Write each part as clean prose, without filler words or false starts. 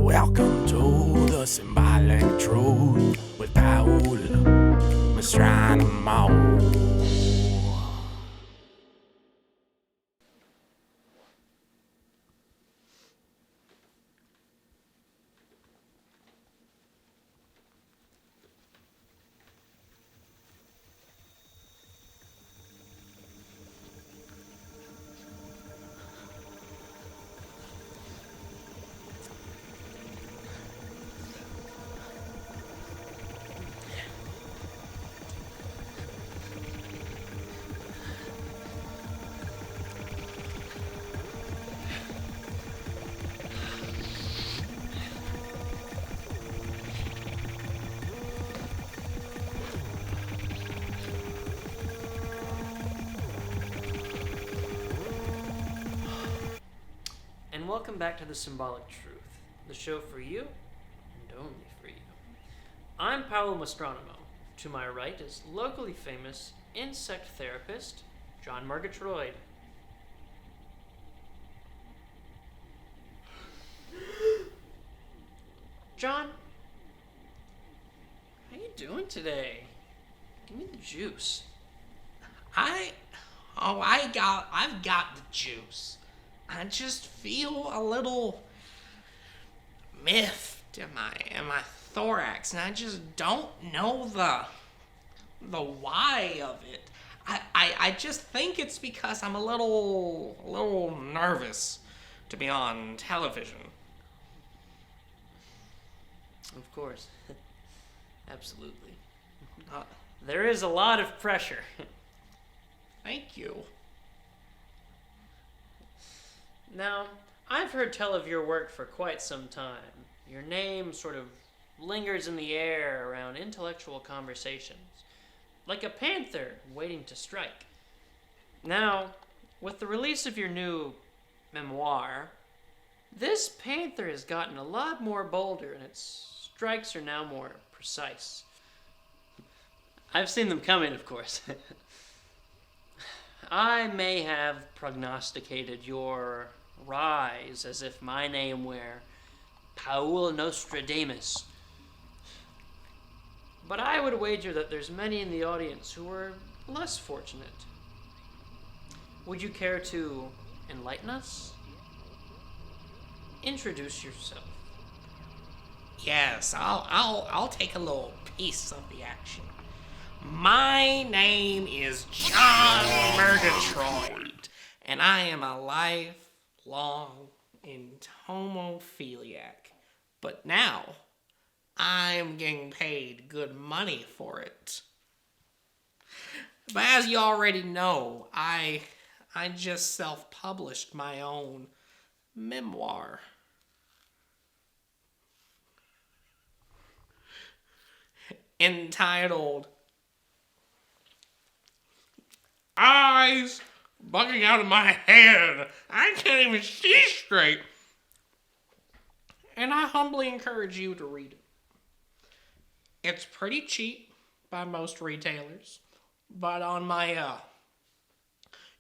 Welcome to the Symbolic Truth with Paül Mostronamo. And welcome back to the Symbolic Truth, the show for you and only for you. I'm Paül Mostronamo. To my right is locally famous insect therapist John Murgatroid. John, how you doing today? Give me the juice. I've got the juice. I just feel a little miffed in my thorax, and I just don't know the why of it. I just think it's because I'm a little nervous to be on television. Of course. Absolutely. There is a lot of pressure. Thank you. Now, I've heard tell of your work for quite some time. Your name sort of lingers in the air around intellectual conversations, like a panther waiting to strike. Now, with the release of your new memoir, this panther has gotten a lot more bolder and its strikes are now more precise. I've seen them coming, of course. I may have prognosticated your rise as if my name were Paül Nostradamus. But I would wager that there's many in the audience who are less fortunate. Would you care to enlighten us? Introduce yourself. Yes, I'll take a little piece of the action. My name is John Murgatroid, and I am a lifelong entomophiliac. But now, I'm getting paid good money for it. But as you already know, I just self-published my own memoir. Entitled Eyes Bugging Out of My Head. I can't even see straight. And I humbly encourage you to read it. It's pretty cheap by most retailers, but on my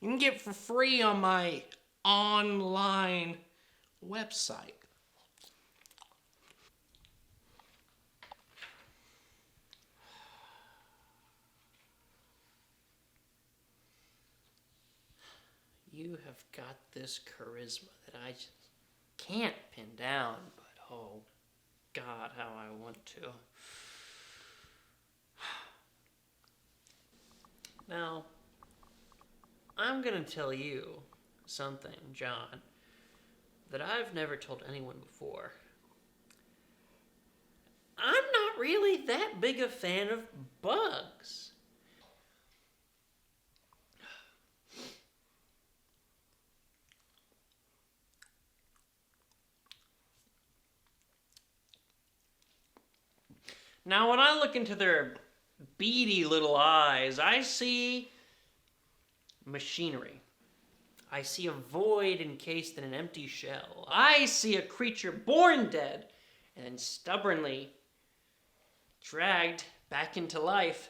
you can get it for free on my online website. You have got this charisma that I just can't pin down, but oh God, how I want to. Now, I'm gonna tell you something, John, that I've never told anyone before. I'm not really that big a fan of bugs. Now, when I look into their beady little eyes, I see machinery. I see a void encased in an empty shell. I see a creature born dead and then stubbornly dragged back into life,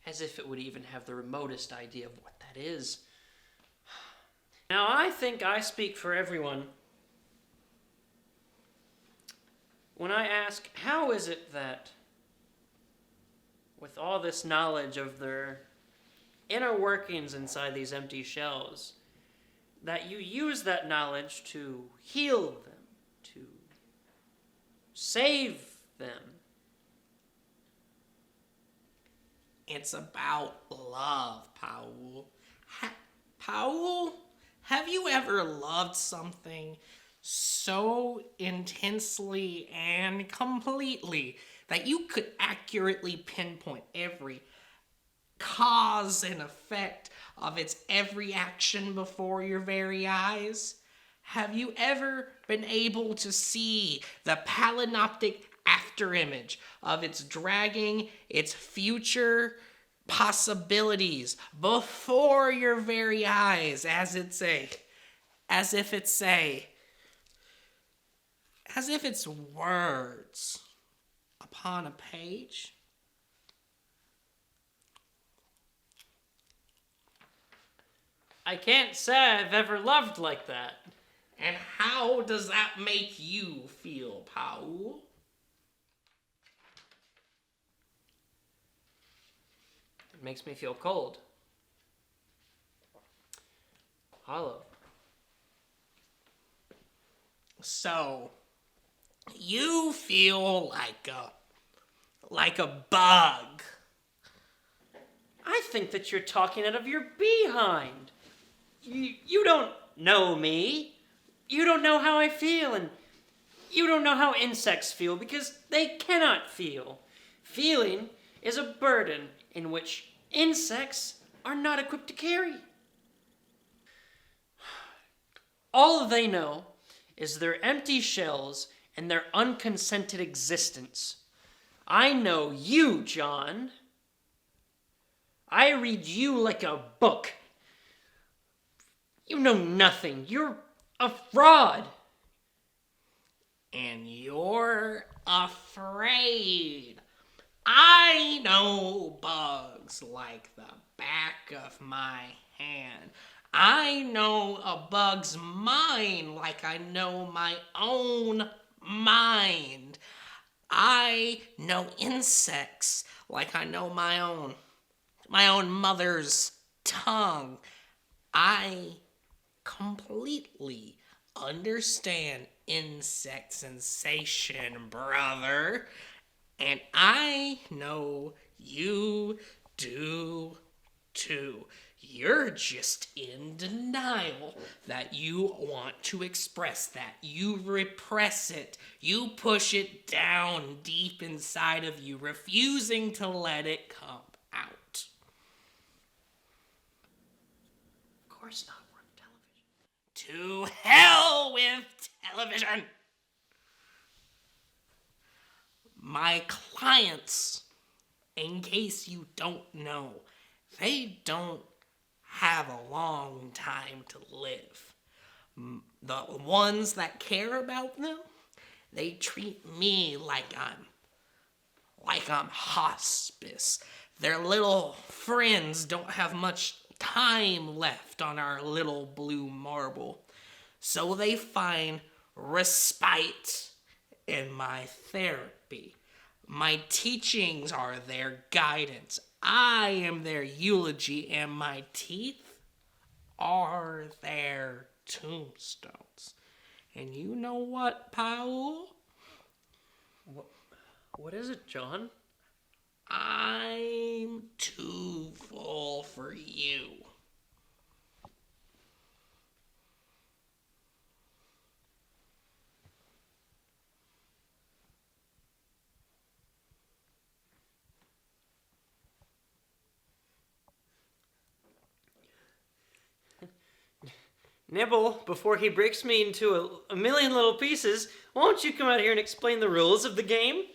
as if it would even have the remotest idea of what that is. Now, I think I speak for everyone when I ask, how is it that, with all this knowledge of their inner workings inside these empty shells, that you use that knowledge to heal them, to save them? It's about love, Paül. Paül, have you ever loved something so intensely and completely that you could accurately pinpoint every cause and effect of its every action before your very eyes? Have you ever been able to see the palinoptic afterimage of its dragging its future possibilities before your very eyes as if it's words upon a page? I can't say I've ever loved like that. And how does that make you feel, Paül? It makes me feel cold. Hollow. So, you feel like a bug. I think that you're talking out of your behind. You don't know me. You don't know how I feel, and you don't know how insects feel because they cannot feel. Feeling is a burden in which insects are not equipped to carry. All they know is their empty shells and their unconsented existence. I know you, John. I read you like a book. You know nothing. You're a fraud. And you're afraid. I know bugs like the back of my hand. I know a bug's mind like I know my own mind. I know insects like I know my own mother's tongue. I completely understand insect sensation, brother. And I know you do too. You're just in denial that you want to express that. You repress it. You push it down deep inside of you, refusing to let it come out. Of course not. We're on television. To hell with television! My clients, in case you don't know, they don't have a long time to live. The ones that care about them, they treat me like I'm hospice. Their little friends don't have much time left on our little blue marble. So they find respite in my therapy. My teachings are their guidance. I am their eulogy, and my teeth are their tombstones. And you know what, Paül? What is it, John? I'm too full for you. Nibble, before he breaks me into a million little pieces, won't you come out here and explain the rules of the game?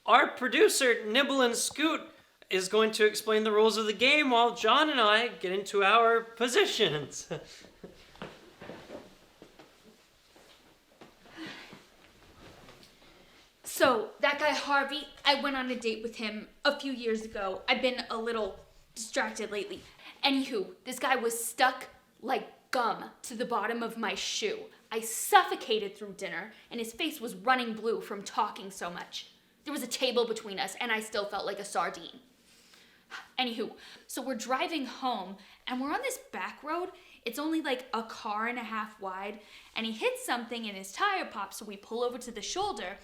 Our producer, Nibble and Scoot, is going to explain the rules of the game while John and I get into our positions. So, that guy Harvey, I went on a date with him a few years ago. I've been a little distracted lately. Anywho, this guy was stuck like gum to the bottom of my shoe. I suffocated through dinner, and his face was running blue from talking so much. There was a table between us, and I still felt like a sardine. Anywho, so we're driving home, and we're on this back road. It's only like a car and a half wide, and he hits something and his tire pops, so we pull over to the shoulder,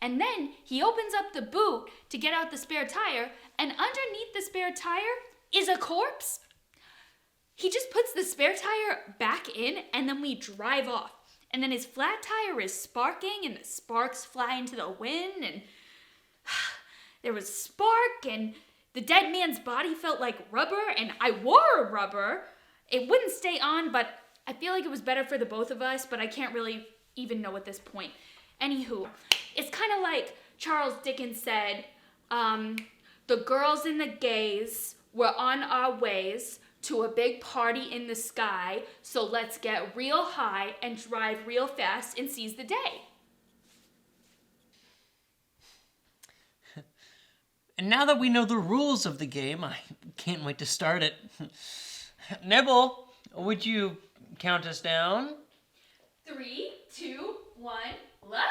and then he opens up the boot to get out the spare tire, and underneath the spare tire is a corpse. He just puts the spare tire back in, and then we drive off. And then his flat tire is sparking, and the sparks fly into the wind, and there was spark, and the dead man's body felt like rubber, and I wore a rubber. It wouldn't stay on, but I feel like it was better for the both of us, but I can't really even know at this point. Anywho, it's kind of like Charles Dickens said, the girls and the gays were on our ways to a big party in the sky, so let's get real high and drive real fast and seize the day. And now that we know the rules of the game, I can't wait to start it. Nibble, would you count us down? 3, 2, 1, love!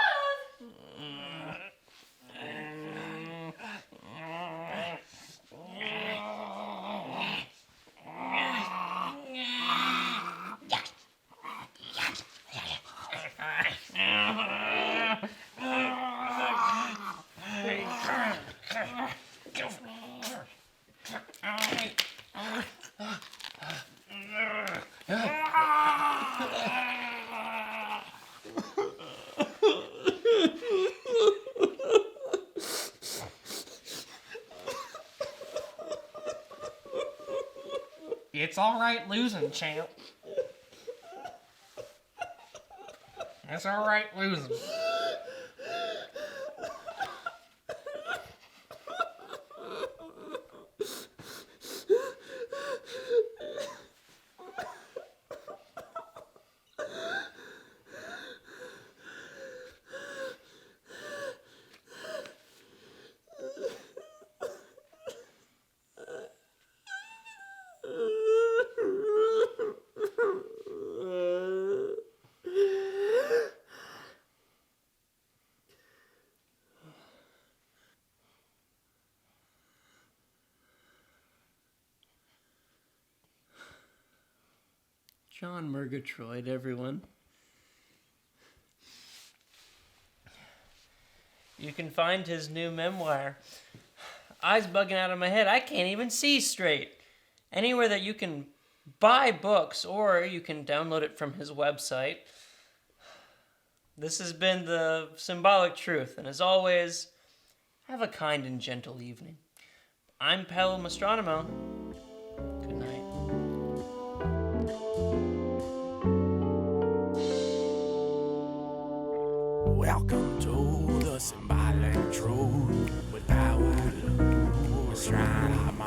It's all right losing, champ. It's all right losing. John Murgatroid, everyone. You can find his new memoir. Eyes bugging out of my head. I can't even see straight. Anywhere that you can buy books, or you can download it from his website. This has been the Symbolic Truth, and as always, have a kind and gentle evening. I'm Paül Mostronamo. Good night. Welcome to the Symbolic Truth with Paül Mostronamo.